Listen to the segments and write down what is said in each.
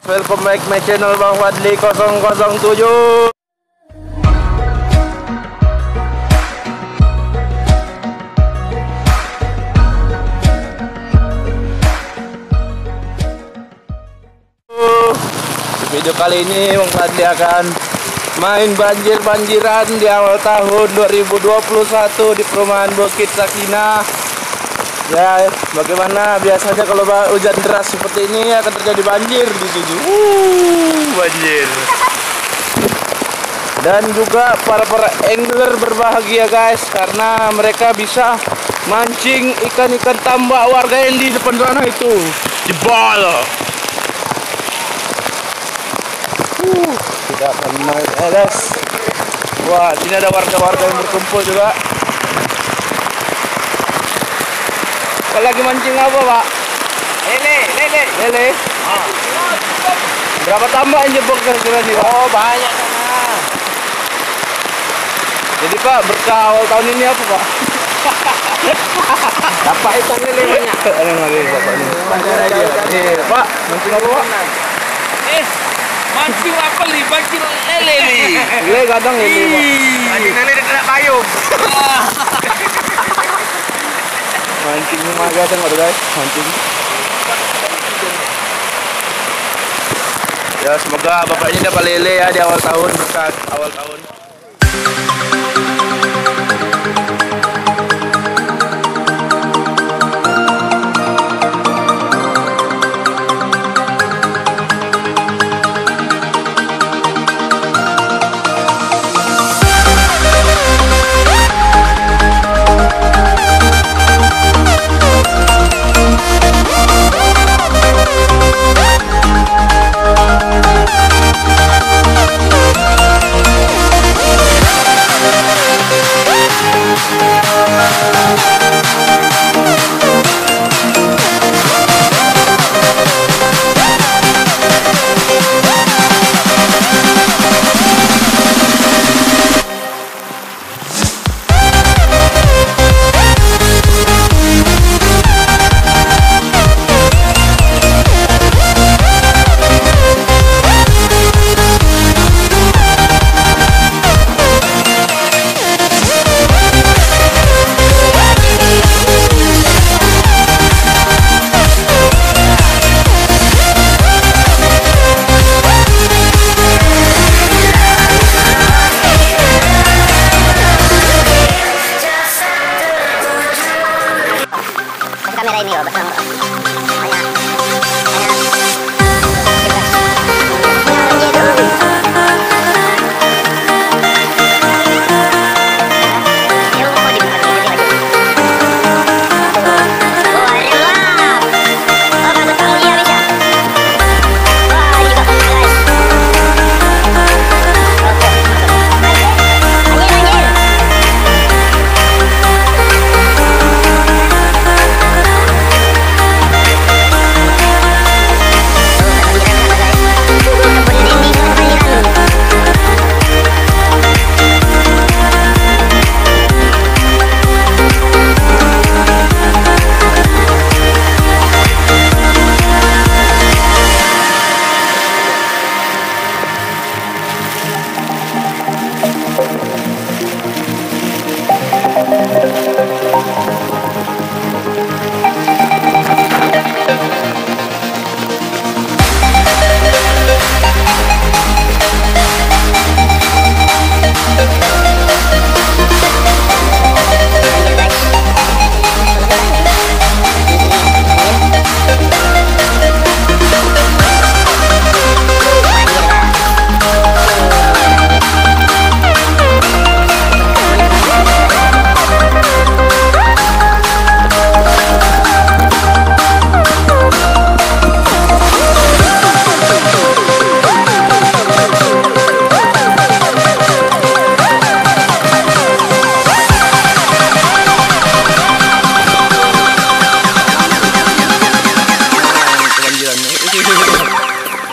Welcome back my channel Bang Fadli 007. Di video kali ini Bang Fadli akan main banjir-banjiran di awal tahun 2021 di perumahan Bukit Sakinah. Ya, bagaimana biasanya kalau hujan deras seperti ini akan terjadi banjir di sini. Banjir. Dan juga para angler berbahagia guys, karena mereka bisa mancing ikan-ikan tambak warga yang di depan sana itu. Jebol. Tidak akan naik guys. Wah, sini ada warga-warga yang berkumpul juga. Lagi mancing apa, Pak? Lele. Oh. Berapa tambah yang jebol kira-kira nih, Pak? Oh, banyak sana. Jadi, Pak, berkah awal tahun ini apa, Pak? Dapat ikan lele banyak. Ada lagi, Pak. Nih, Pak, mancing apa, Pak? Mancing apa nih? Mancing lele nih. Lele kadang ini, Pak. Mancing lele dekat payung. Mancing maga kan guys, mancing. Ya semoga bapaknya dapat lele ya di awal tahun, berkat awal tahun. Kamera ini loh, bersama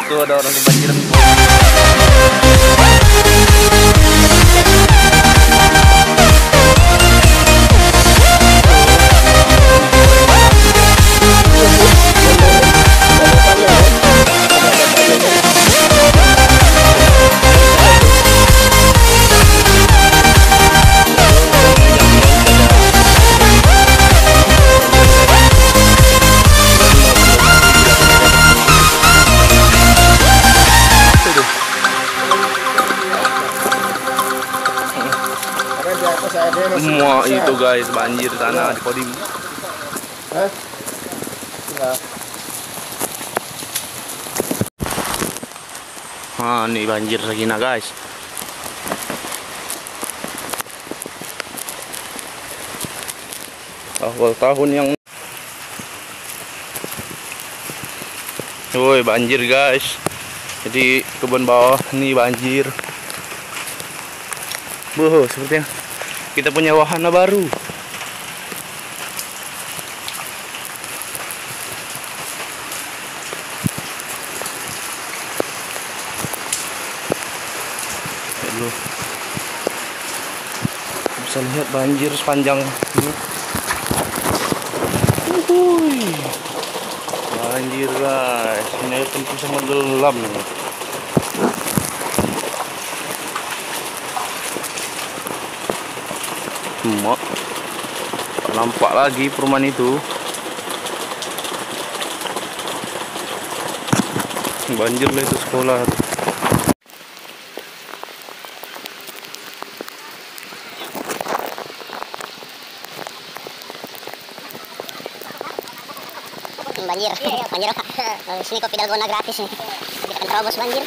itu ada orang kebanjiran. Semua itu guys, banjir sana di Kodim. Ah, nih banjir Sakinah guys. Awal tahun yang woi banjir guys. Jadi kebun bawah nih banjir. Sepertinya kita punya wahana baru. Bisa lihat banjir sepanjang ini. Banjir guys, ini air tentu sangat dalam nih. Semua nampak lagi perumahan itu. Banjir lah itu sekolah. Banjir, banjir. Sini kopi dalgona gratis nih. Kita akan terobos banjir.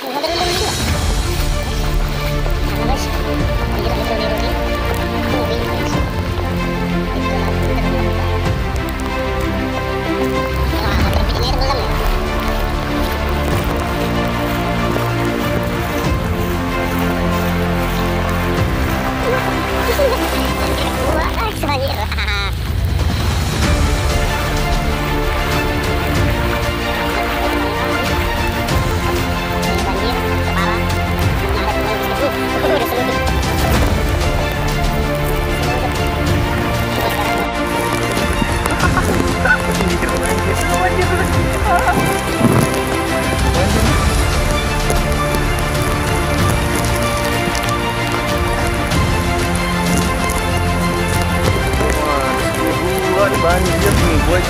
Banjir nih guys.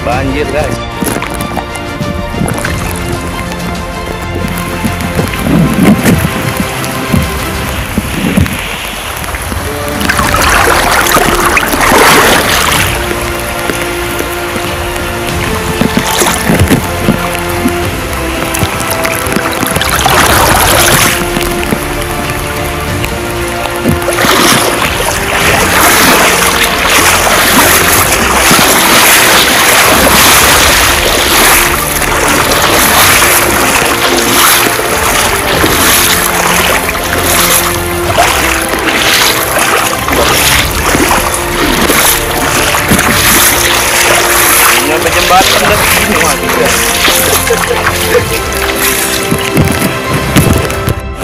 Banjir guys. Batam dan sini mati guys.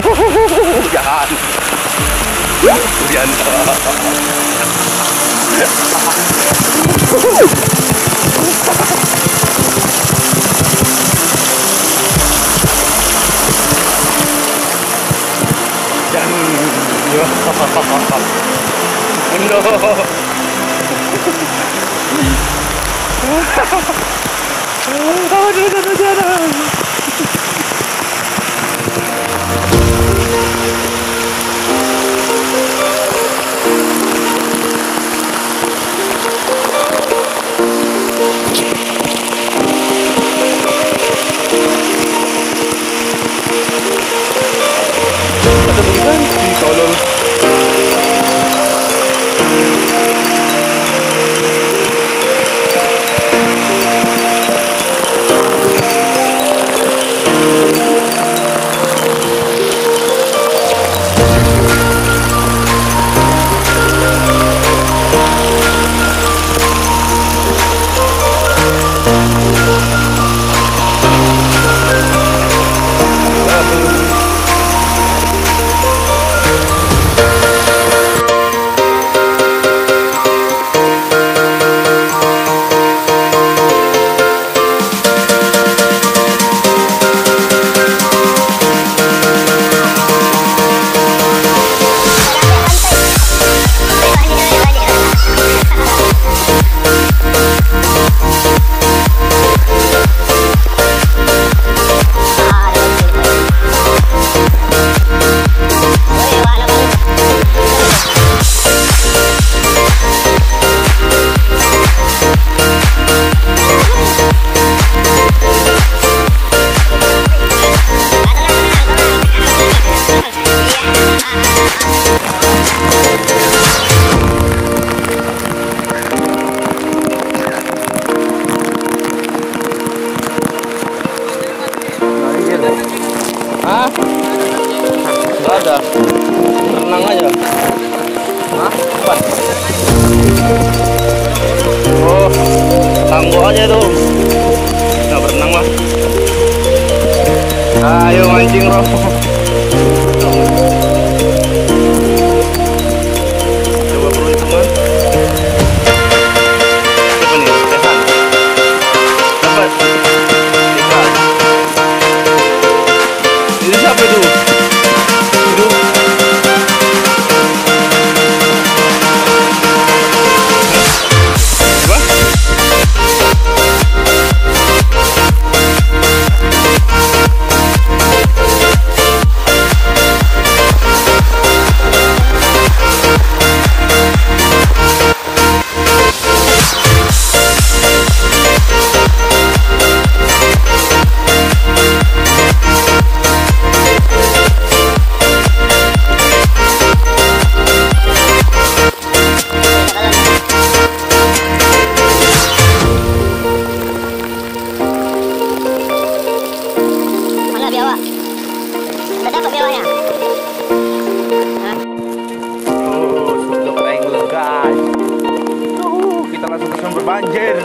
Hujan. Hujan. berenang aja. Hah? Apa? Oh, tangguh aja tuh. Nggak berenang lah. Ayo mancing, bro. Coba perhitungan. Siapa nih? Sehan. Dapat. Ikan. Ini siapa itu? Itu. Banjir.